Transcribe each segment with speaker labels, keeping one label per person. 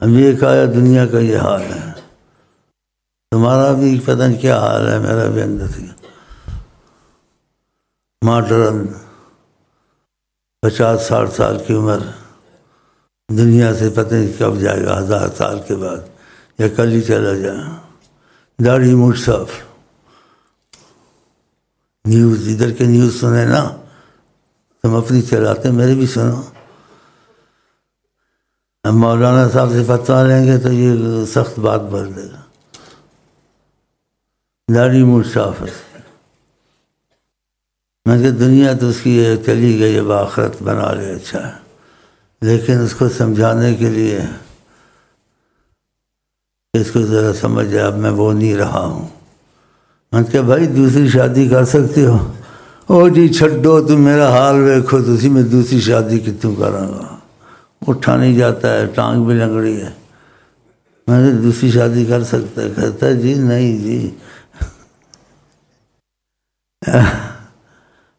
Speaker 1: اب ایک آیا دنیا کا یہ حال ہے، تمہارا بھی پتہ نہیں کیا حال ہے، میرا بھی اندر سے ماڈرن 50-60 سال کی عمر، دنیا سے پتہ نہیں کب جائے گا، 1000 سال کے بعد یا کل ہی چلا جائے، داڑھی موچھ صاف۔ نیوز ادھر کے نیوز سنے نا، تم اپنی چلاتے، میرے بھی سنو۔ اب مولانا صاحب سے فتویٰ لیں گے تو یہ سخت بات بول دے گا، داڑھی موچھ صاف ہے۔ میں کہ دنیا تو اس کی چلی گئی، اب آخرت بنا لے، اچھا ہے، لیکن اس کو سمجھانے کے لیے اس کو ذرا سمجھ جائے، اب میں وہ نہیں رہا ہوں۔ میں کہ بھائی دوسری شادی کر سکتے ہو؟ او جی چھڈو، تم میرا حال دیکھو، تو اسی میں دوسری شادی کتوں کروں گا؟ اٹھا نہیں جاتا ہے، ٹانگ بھی لنگڑی ہے۔ میں نے دوسری شادی کر سکتا ہے؟ کہتا ہے جی نہیں جی۔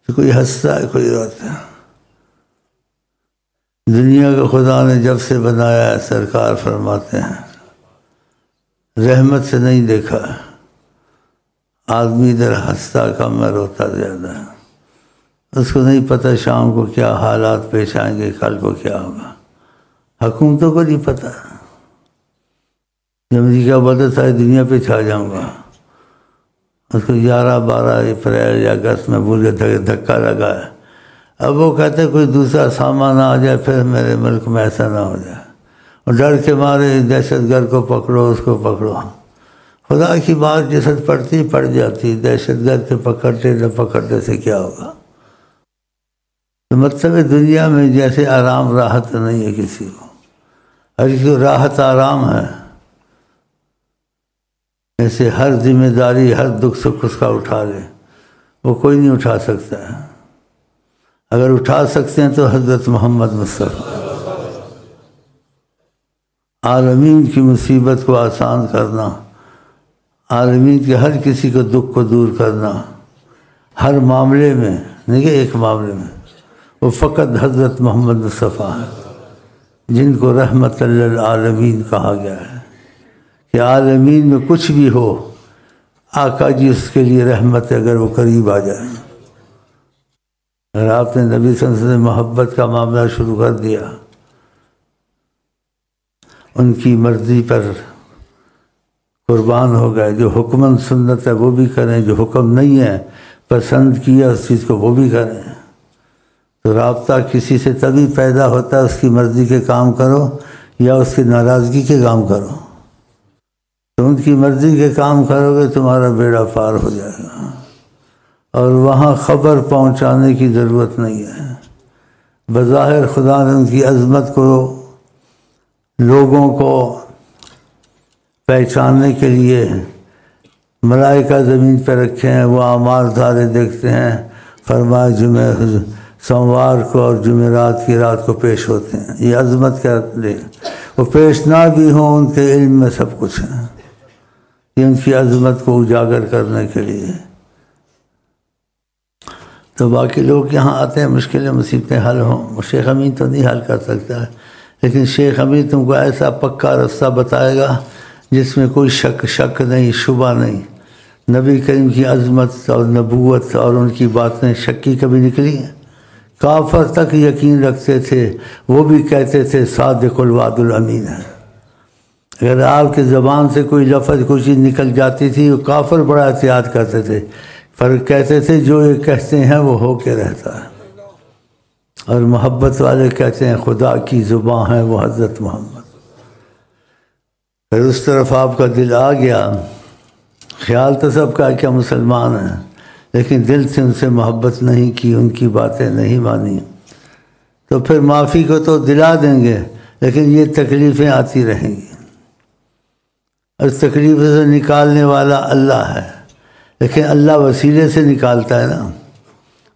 Speaker 1: کوئی ہنستا ہے، کوئی روتا ہے۔ دنیا کو خدا نے جب سے بنایا ہے، سرکار فرماتے ہیں رحمت سے نہیں دیکھا، آدمی ادھر ہنستا کم ہے، روتا زیادہ ہے۔ اس کو نہیں پتہ شام کو کیا حالات پیش آئیں گے، کل کو کیا ہوگا۔ حکومتوں کو نہیں پتہ، جب امریکہ بدت آئے دنیا پہ چھا جاؤں گا، اس کو 11-12 اپریل یا اگست میں بھول کے دھکا لگا ہے۔ اب وہ کہتے کوئی دوسرا سامان آ جائے پھر میرے ملک میں ایسا نہ ہو جائے، اور ڈر کے مارے دہشت گرد کو پکڑو، اس کو پکڑو۔ خدا کی بات جسد پڑتی پڑ جاتی، دہشت گرد کے پکڑتے نہ پکڑتے سے کیا ہوگا؟ تو مطلب دنیا میں جیسے آرام راحت نہیں ہے کسی کو، ہر کسی کو راحت آرام ہے، ایسے ہر ذمہ داری، ہر دکھ سکھ اس کا اٹھا لے، وہ کوئی نہیں اٹھا سکتا ہے۔ اگر اٹھا سکتے ہیں تو حضرت محمد مصطفیٰ۔ عالمین کی مصیبت کو آسان کرنا، عالمین کے ہر کسی کو دکھ کو دور کرنا، ہر معاملے میں، نہیں کہ ایک معاملے میں، وہ فقط حضرت محمد مصطفیٰ ہیں، جن کو رحمت للعالمین کہا گیا ہے کہ عالمین میں کچھ بھی ہو، آقا جی اس کے لیے رحمت ہے اگر وہ قریب آ جائے۔ اگر آپ نے نبی صلی اللہ علیہ وسلم محبت کا معاملہ شروع کر دیا، ان کی مرضی پر قربان ہو گئے، جو حکمن سنت ہے وہ بھی کریں، جو حکم نہیں ہے پسند کیا اس چیز کو وہ بھی کریں، تو رابطہ کسی سے تبھی پیدا ہوتا ہے، اس کی مرضی کے کام کرو یا اس کی ناراضگی کے کام کرو۔ تو ان کی مرضی کے کام کرو گے تمہارا بیڑا پار ہو جائے گا، اور وہاں خبر پہنچانے کی ضرورت نہیں ہے۔ بظاہر خدا نے ان کی عظمت کو لوگوں کو پہچاننے کے لیے ملائکہ زمین پہ رکھے ہیں، وہ اعمال سارے دیکھتے ہیں، فرمایا سوموار کو اور جمعرات کی رات کو پیش ہوتے ہیں۔ یہ عظمت کیا لے، وہ پیش نہ بھی ہوں ان کے علم میں سب کچھ ہے، یہ ان کی عظمت کو اجاگر کرنے کے لیے۔ تو باقی لوگ یہاں آتے ہیں، مشکلیں مصیبتیں حل ہوں، شیخ امین تو نہیں حل کر سکتا ہے، لیکن شیخ امین تم کو ایسا پکا رستہ بتائے گا جس میں کوئی شک نہیں، شبہ نہیں۔ نبی کریم کی عظمت اور نبوت اور ان کی باتیں شکی کبھی نکلی ہیں؟ کافر تک یقین رکھتے تھے، وہ بھی کہتے تھے صادق الوعد الامین ہے۔ اگر آپ کے زبان سے کوئی لفظ کوئی چیز نکل جاتی تھی، وہ کافر بڑا احتیاط کرتے تھے، پر کہتے تھے جو یہ کہتے ہیں وہ ہو کے رہتا ہے۔ اور محبت والے کہتے ہیں خدا کی زبان ہے وہ حضرت محمد۔ پھر اس طرف آپ کا دل آ گیا، خیال تو سب کا کیا مسلمان ہیں، لیکن دل سے ان سے محبت نہیں کی، ان کی باتیں نہیں مانی، تو پھر معافی کو تو دلا دیں گے، لیکن یہ تکلیفیں آتی رہیں گی۔ اس تکلیفوں سے نکالنے والا اللہ ہے، لیکن اللہ وسیلے سے نکالتا ہے نا،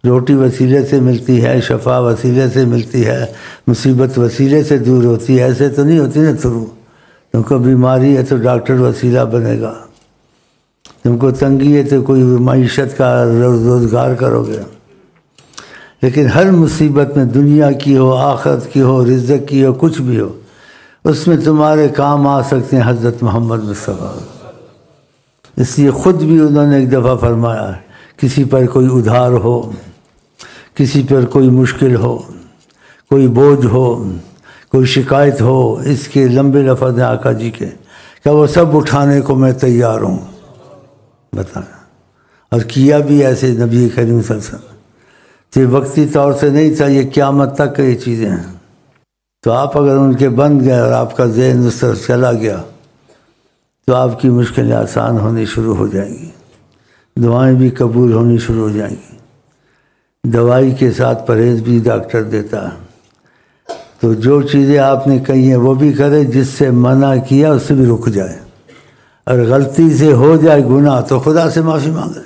Speaker 1: روٹی وسیلے سے ملتی ہے، شفا وسیلے سے ملتی ہے، مصیبت وسیلے سے دور ہوتی ہے، ایسے تو نہیں ہوتی نا تھرو۔ تم کو بیماری ہے تو ڈاکٹر وسیلہ بنے گا، تم کو تنگی ہے تو کوئی معیشت کا روزگار کرو گے، لیکن ہر مصیبت میں دنیا کی ہو، آخرت کی ہو، رزق کی ہو، کچھ بھی ہو، اس میں تمہارے کام آ سکتے ہیں حضرت محمد مصطفیٰ۔ اس لیے خود بھی انہوں نے ایک دفعہ فرمایا، کسی پر کوئی ادھار ہو، کسی پر کوئی مشکل ہو، کوئی بوجھ ہو، کوئی شکایت ہو، اس کے لمبے لفظ ہیں آقا جی کے کہ وہ سب اٹھانے کو میں تیار ہوں۔ بتائیں، اور کیا بھی ایسے نبی کریم صلی اللہ علیہ وسلم۔ تو یہ وقتی طور سے نہیں تھا، یہ قیامت تک یہ چیزیں ہیں۔ تو آپ اگر ان کے بن گئے اور آپ کا ذہن اس طرف چلا گیا تو آپ کی مشکلیں آسان ہونی شروع ہو جائیں گی، دعائیں بھی قبول ہونی شروع ہو جائیں گی۔ دوائی کے ساتھ پرہیز بھی ڈاکٹر دیتا ہے، تو جو چیزیں آپ نے کہی ہیں وہ بھی کرے، جس سے منع کیا اس سے بھی رک جائے، اور غلطی سے ہو جائے گناہ تو خدا سے معافی مانگے،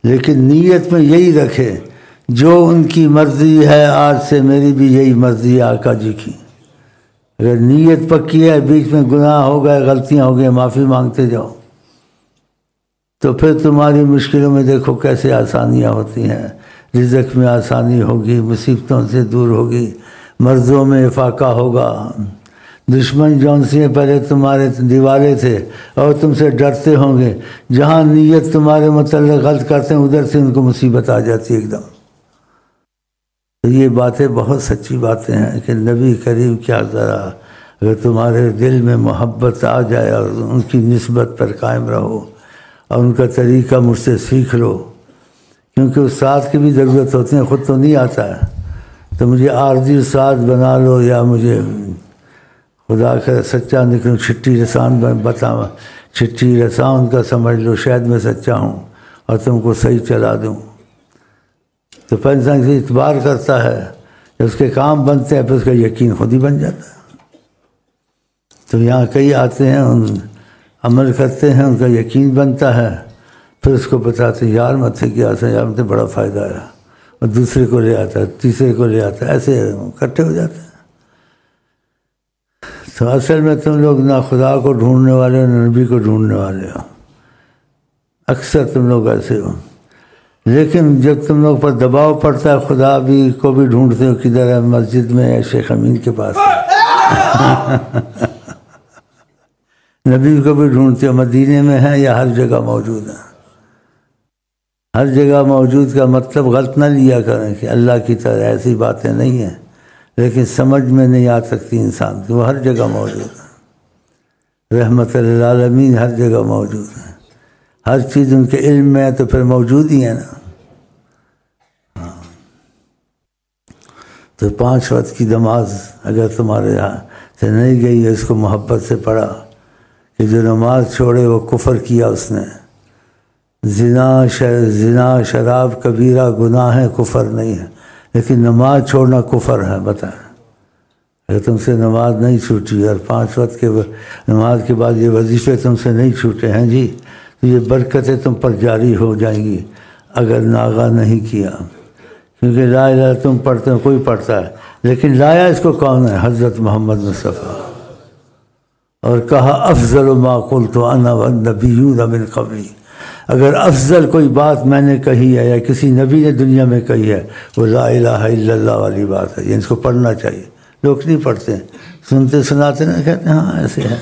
Speaker 1: لیکن نیت میں یہی رکھے جو ان کی مرضی ہے آج سے میری بھی یہی مرضی ہے آقا جی کی۔ اگر نیت پکی ہے، بیچ میں گناہ ہو گئے، غلطیاں ہو گئی، معافی مانگتے جاؤ، تو پھر تمہاری مشکلوں میں دیکھو کیسے آسانیاں ہوتی ہیں، رزق میں آسانی ہوگی، مصیبتوں سے دور ہوگی، مرضوں میں افاقہ ہوگا۔ دشمن جون سے پہلے تمہارے دیوارے تھے اور تم سے ڈرتے ہوں گے، جہاں نیت تمہارے متعلق غلط کرتے ہیں ادھر سے ان کو مصیبت آ جاتی ہے ایک دم۔ تو یہ باتیں بہت سچی باتیں ہیں کہ نبی کریم کیا ذرا اگر تمہارے دل میں محبت آ جائے اور ان کی نسبت پر قائم رہو اور ان کا طریقہ مجھ سے سیکھ لو، کیونکہ استاد کی بھی ضرورت ہوتی ہے، خود تو نہیں آتا ہے، تو مجھے عارضی استاد بنا لو، یا مجھے خدا کا سچا نکلوں، چھٹی رسان بتاؤں، چھٹی رسان کا سمجھ لو، شاید میں سچا ہوں اور تم کو صحیح چلا دوں۔ تو پھر انسان سے اعتبار کرتا ہے، جب اس کے کام بنتے ہیں پھر اس کا یقین خود ہی بن جاتا ہے۔ تو یہاں کئی آتے ہیں، ان عمل کرتے ہیں، ان کا یقین بنتا ہے، پھر اس کو بتاتے ہیں یار مت کیا سے یار مجھے بڑا فائدہ ہے، اور دوسرے کو لے آتا ہے، تیسرے کو لے آتا ہے، ایسے اکٹھے ہو جاتے ہیں۔ تو اصل میں تم لوگ نہ خدا کو ڈھونڈنے والے نہ نبی کو ڈھونڈنے والے ہو، اکثر تم لوگ ایسے ہو۔ لیکن جب تم لوگ پر دباؤ پڑتا ہے، خدا بھی کو بھی ڈھونڈتے ہو، کدھر ہے، مسجد میں ہے، شیخ امین کے پاس ہے، نبی کو بھی ڈھونڈتے ہو، مدینے میں ہے یا ہر جگہ موجود ہے۔ ہر جگہ موجود کا مطلب غلط نہ لیا کریں کہ اللہ کی طرح ایسی باتیں نہیں ہیں، لیکن سمجھ میں نہیں آ سکتی انسان کی، وہ ہر جگہ موجود ہے۔ رحمت للعالمین ہر جگہ موجود ہے، ہر چیز ان کے علم میں ہے تو پھر موجود ہی ہے نا۔ تو 5 وقت کی نماز اگر تمہارے یہاں سے نہیں گئی ہے، اس کو محبت سے پڑھا کہ جو نماز چھوڑے وہ کفر کیا اس نے۔ زنا شراب کبیرہ گناہ ہے، کفر نہیں ہے، لیکن نماز چھوڑنا کفر ہے۔ بتائیں، اگر تم سے نماز نہیں چھوٹی اور 5 وقت کے نماز کے بعد یہ وظیفے تم سے نہیں چھوٹے ہیں جی، تو یہ برکتیں تم پر جاری ہو جائیں گی اگر ناغہ نہیں کیا۔ کیونکہ لا الہ تم پڑھتے ہو، کوئی پڑھتا ہے، لیکن لایا اس کو کون ہے؟ حضرت محمد مصطفیٰ۔ اور کہا افضل ما قلت انا والنبیون من قبلی، اگر افضل کوئی بات میں نے کہی ہے یا کسی نبی نے دنیا میں کہی ہے وہ لا الہ الا اللہ والی بات ہے، یہ اس کو پڑھنا چاہیے۔ لوگ نہیں پڑھتے، سنتے سناتے نا، کہتے ہیں ہاں ایسے ہے،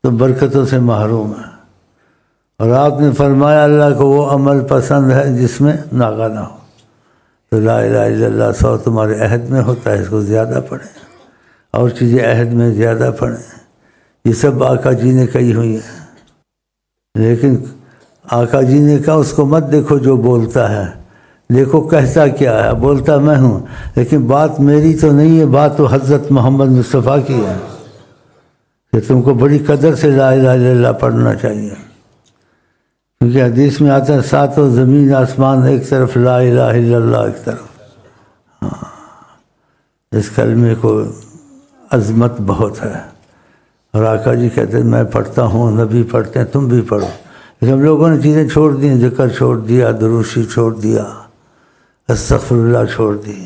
Speaker 1: تو برکتوں سے محروم ہے۔ اور آپ نے فرمایا اللہ کو وہ عمل پسند ہے جس میں ناغہ نہ ہو۔ تو لا الہ الا اللہ 100 تمہارے عہد میں ہوتا ہے، اس کو زیادہ پڑھیں، اور چیزیں عہد میں زیادہ پڑھیں، یہ سب آقا جی نے کہی ہوئی ہیں۔ لیکن آقا جی نے کہا اس کو مت دیکھو جو بولتا ہے، دیکھو کہتا کیا ہے۔ بولتا میں ہوں لیکن بات میری تو نہیں ہے، بات تو حضرت محمد مصطفیٰ کی ہے، کہ تم کو بڑی قدر سے لا الہ الا اللہ پڑھنا چاہیے۔ کیونکہ حدیث میں آتا ہے 7 زمین آسمان ایک طرف، لا الہ الا اللہ ایک طرف۔ اس کلمے کو عظمت بہت ہے، اور آقا جی کہتے ہیں میں پڑھتا ہوں، نبی پڑھتے ہیں، تم بھی پڑھو۔ لیکن ہم لوگوں نے چیزیں چھوڑ دی، ذکر چھوڑ دیا، دروشی چھوڑ دیا، استغفر اللہ چھوڑ دی۔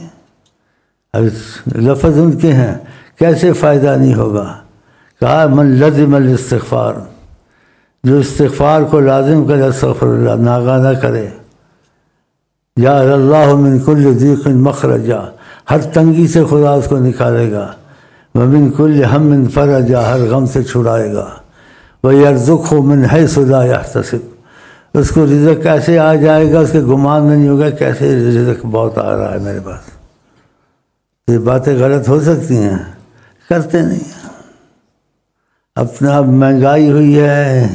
Speaker 1: اب لفظ ان کے ہیں، کیسے فائدہ نہیں ہوگا؟ کہا من لزم الاستغفار، جو استغفار کو لازم کرے، استغفر اللہ ناغہ نہ کرے، جعل اللہ من کل ضیق مخرجا، ہر تنگی سے خدا اس کو نکالے گا۔ ومن کل ہم فرجا، ہر غم سے چھڑائے گا، وَيَرْزُقْهُ مِنْ حَيْثُ لَا يَحْتَسِبُ، اس کو رزق کیسے آ جائے گا اس کے گمان میں نہیں ہوگا کیسے رزق بہت آ رہا ہے میرے پاس۔ یہ باتیں غلط ہو سکتی ہیں، کرتے نہیں ہیں۔ اپنا اب مہنگائی ہوئی ہے،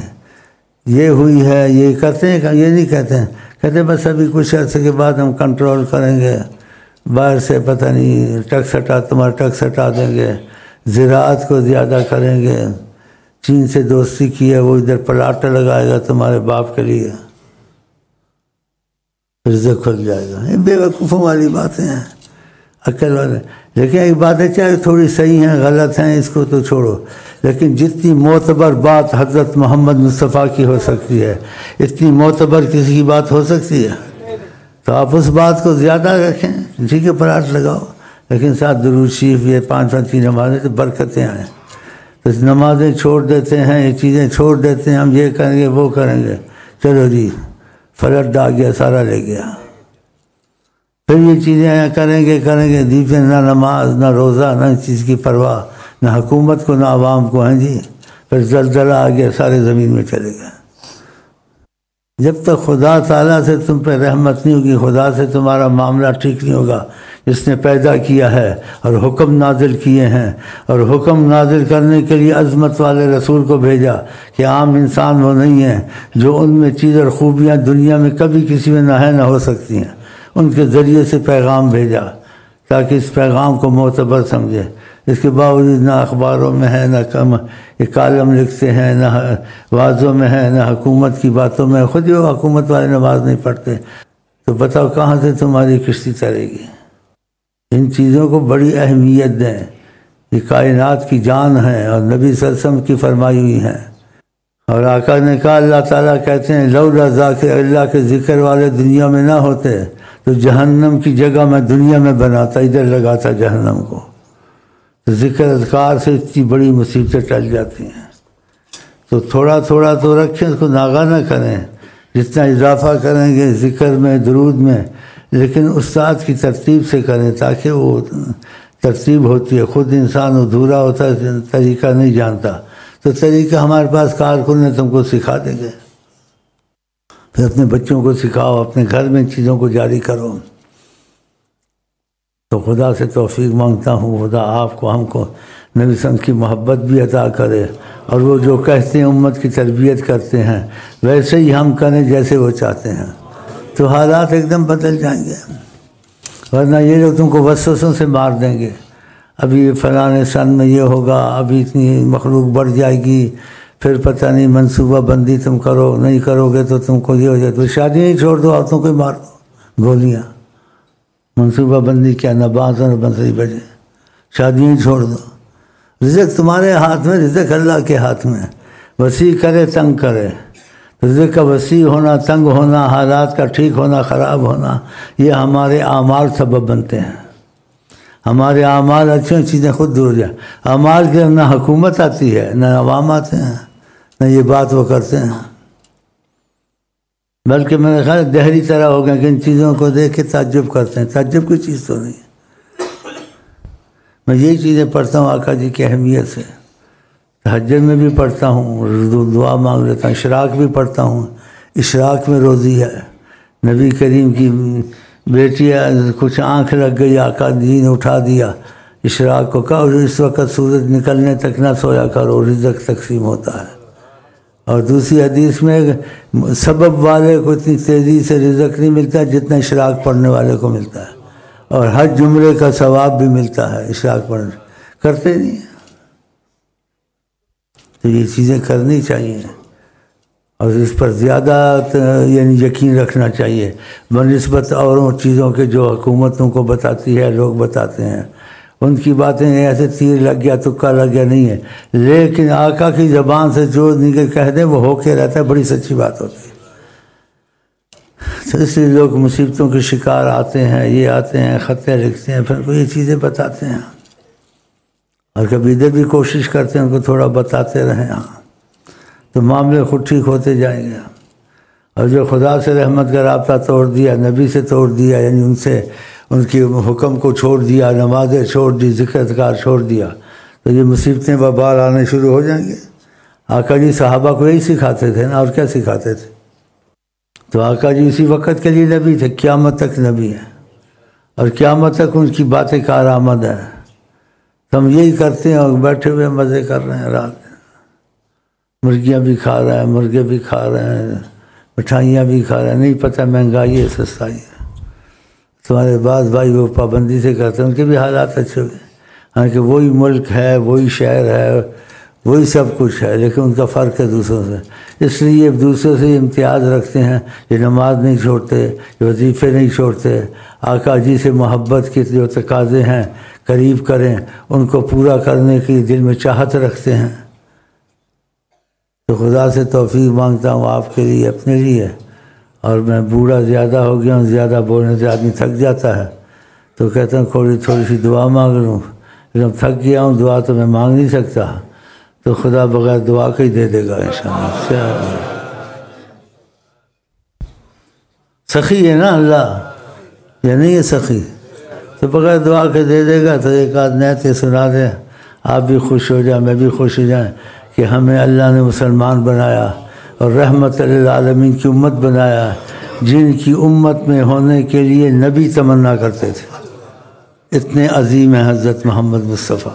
Speaker 1: یہ ہوئی ہے، یہ کرتے ہیں، یہ نہیں کہتے ہیں، کہتے ہیں بس ابھی کچھ عرصے کے بعد ہم کنٹرول کریں گے، باہر سے پتہ نہیں تمہارا ٹیکس ہٹا دیں گے، زراعت کو زیادہ کریں گے، چین سے دوستی کی ہے وہ ادھر پلاٹ لگائے گا تمہارے باپ کے لیے، رزق کھل جائے گا۔ یہ بے وقوفوں والی باتیں ہیں، عقل والے۔ لیکن ایک باتیں چاہے تھوڑی صحیح ہیں غلط ہیں اس کو تو چھوڑو، لیکن جتنی معتبر بات حضرت محمد مصطفیٰ کی ہو سکتی ہے اتنی معتبر کسی کی بات ہو سکتی ہے؟ تو آپ اس بات کو زیادہ رکھیں، ٹھیک ہے پلاٹ لگاؤ، لیکن ساتھ درود شریف یہ 5 وقت کی نمازیں تو برکتیں آئیں۔ تو نمازیں چھوڑ دیتے ہیں، یہ چیزیں چھوڑ دیتے ہیں، ہم یہ کریں گے وہ کریں گے، چلو جی فلٹ آ گیا سارا لے گیا، پھر یہ چیزیں کریں گے دیپے، نہ نماز نہ روزہ نہ اس چیز کی پرواہ، نہ حکومت کو نہ عوام کو، ہیں جی پھر زلزلہ آ گیا سارے زمین میں چلے گئے۔ جب تک خدا تعالیٰ سے تم پہ رحمت نہیں ہوگی، خدا سے تمہارا معاملہ ٹھیک نہیں ہوگا، جس نے پیدا کیا ہے اور حکم نازل کیے ہیں، اور حکم نازل کرنے کے لیے عظمت والے رسول کو بھیجا کہ عام انسان وہ نہیں ہیں جو ان میں چیز اور خوبیاں دنیا میں کبھی کسی میں نہ ہو سکتی ہیں، ان کے ذریعے سے پیغام بھیجا تاکہ اس پیغام کو معتبر سمجھے۔ اس کے باوجود نہ اخباروں میں ہے، نہ یہ کالم لکھتے ہیں، نہ وعظوں میں ہے، نہ حکومت کی باتوں میں، خود ہی حکومت والے نماز نہیں پڑھتے، تو بتاؤ کہاں سے تمہاری کشتی ترے گی؟ ان چیزوں کو بڑی اہمیت دیں، یہ کائنات کی جان ہے اور نبی صلی اللہ علیہ وسلم کی فرمائی ہوئی ہیں۔ اور آقا نے کہا، اللہ تعالیٰ کہتے ہیں لولا ذاکر، اللہ کے ذکر والے دنیا میں نہ ہوتے تو جہنم کی جگہ میں دنیا میں بناتا، ادھر لگاتا جہنم کو۔ تو ذکر اذکار سے اتنی بڑی مصیبتیں ٹل جاتی ہیں، تو تھوڑا تھوڑا تو رکھیں، اس کو ناغہ نہ کریں، جتنا اضافہ کریں گے ذکر میں درود میں، لیکن استاد کی ترتیب سے کریں تاکہ وہ ترتیب ہوتی ہے۔ خود انسان ادھورا ہوتا ہے، طریقہ نہیں جانتا، تو طریقہ ہمارے پاس کارکن نے تم کو سکھا دیں گے، پھر اپنے بچوں کو سکھاؤ، اپنے گھر میں ان چیزوں کو جاری کرو۔ تو خدا سے توفیق مانگتا ہوں، خدا آپ کو ہم کو نبی صلی اللہ علیہ وسلم کی محبت بھی عطا کرے، اور وہ جو کہتے ہیں امت کی تربیت کرتے ہیں ویسے ہی ہم کریں جیسے وہ چاہتے ہیں، تو حالات ایک دم بدل جائیں گے۔ ورنہ یہ لوگ تم کو وسوسوں سے مار دیں گے، ابھی فلاں سن میں یہ ہوگا، ابھی اتنی مخلوق بڑھ جائے گی، پھر پتہ نہیں منصوبہ بندی تم کرو، نہیں کرو گے تو تم کو یہ ہو جائے، تو شادی ہی چھوڑ دو، عورتوں کو ہی مار دو گولیاں۔ منصوبہ بندی کیا، نہ 12 نہ 12 بجے، شادی ہی چھوڑ دو۔ رزق تمہارے ہاتھ میں، رزق اللہ کے ہاتھ میں، وسیع کرے تنگ کرے۔ رزق کا وسیع ہونا، تنگ ہونا، حالات کا ٹھیک ہونا، خراب ہونا، یہ ہمارے اعمال سبب بنتے ہیں۔ ہمارے اعمال اچھی چیزیں خود دور جائیں، اعمال کے نہ حکومت آتی ہے، نہ عوام آتے ہیں، نہ یہ بات وہ کرتے ہیں، بلکہ میرے خیال دہری طرح ہو گیا کہ ان چیزوں کو دیکھ کے تعجب کرتے ہیں۔ تعجب کی چیز تو نہیں ہے۔ میں یہی چیزیں پڑھتا ہوں آقا جی کی اہمیت سے، تہجد میں بھی پڑھتا ہوں، دعا مانگ لیتا ہوں، اشراق بھی پڑھتا ہوں، اشراق میں روزی ہے۔ نبی کریم کی بیٹی کچھ آنکھ لگ گئی، آقا جی نے اٹھا دیا، اشراق کو کہا اس وقت سورج نکلنے تک نہ سویا کرو، رزق تقسیم ہوتا ہے۔ اور دوسری حدیث میں سبب والے کو اتنی تیزی سے رزق نہیں ملتا جتنا اشراق پڑھنے والے کو ملتا ہے، اور ہر جمعے کا ثواب بھی ملتا ہے اشراق پڑھنے، کرتے نہیں ہیں۔ تو یہ چیزیں کرنی چاہیے، اور اس پر زیادہ یعنی یقین رکھنا چاہیے بنسبت اوروں چیزوں کے جو حکومتوں کو بتاتی ہے، لوگ بتاتے ہیں، ان کی باتیں ایسے تیر لگ گیا تکا لگ گیا نہیں ہے، لیکن آقا کی زبان سے جو نکل کہہ دیں وہ ہو کے رہتا ہے، بڑی سچی بات ہوتی ہے۔ تو اس لیے لوگ مصیبتوں کے شکار آتے ہیں، یہ آتے ہیں، خطیں لکھتے ہیں، پھر وہ یہ چیزیں بتاتے ہیں، اور کبھی ادھر بھی کوشش کرتے ہیں ان کو تھوڑا بتاتے رہیں، ہاں تو معاملے خود ٹھیک ہوتے جائیں گے۔ اور جو خدا سے رحمت کا رابطہ توڑ دیا، نبی سے توڑ دیا، یعنی ان سے ان کی حکم کو چھوڑ دیا، نمازیں چھوڑ دی، ذکر اذکار چھوڑ دیا، تو یہ مصیبتیں بار آنے شروع ہو جائیں گے۔ آقا جی صحابہ کو یہی سکھاتے تھے نا، اور کیا سکھاتے تھے؟ تو آقا جی اسی وقت کے لیے نبی تھے، قیامت تک نبی ہیں، اور قیامت تک ان کی باتیں کارآمد ہیں۔ تو ہم یہی کرتے ہیں اور بیٹھے ہوئے مزے کر رہے ہیں، رات مرغیاں بھی کھا رہے ہیں، مرغے بھی کھا رہے ہیں، مٹھائیاں بھی کھا رہے ہیں، نہیں پتہ مہنگائی ہے سستائی ہے۔ تمہارے بعض بھائی وہ پابندی سے کرتے ہیں، ان کے بھی حالات اچھے ہوئے، حالانکہ وہی ملک ہے، وہی شہر ہے، وہی سب کچھ ہے، لیکن ان کا فرق ہے دوسروں سے۔ اس لیے دوسروں سے امتیاز رکھتے ہیں، یہ نماز نہیں چھوڑتے، یہ وظیفے نہیں چھوڑتے، آقا جی سے محبت کے جو تقاضے ہیں قریب کریں، ان کو پورا کرنے کی دل میں چاہت رکھتے ہیں۔ تو خدا سے توفیق مانگتا ہوں آپ کے لیے، اپنے لیے، اور میں بوڑھا زیادہ ہو گیا ہوں، زیادہ بولنے سے آدمی تھک جاتا ہے، تو کہتا ہوں تھوڑی سی دعا مانگ لوں، لیکن تھک گیا ہوں، دعا تو میں مانگ نہیں سکتا، تو خدا بغیر دعا کا ہی دے دے گا انشاءاللہ۔ سخی ہے نا اللہ، یا نہیں ہے سخی؟ تو بغیر دعا کے دے دے گا۔ تو ایک آدھ نعت سنا دے، آپ بھی خوش ہو جائیں، میں بھی خوش ہو جائیں کہ ہمیں اللہ نے مسلمان بنایا اور رحمت للعالمین کی امت بنایا، جن کی امت میں ہونے کے لیے نبی تمنا کرتے تھے۔ اتنے عظیم ہیں حضرت محمد مصطفیٰ۔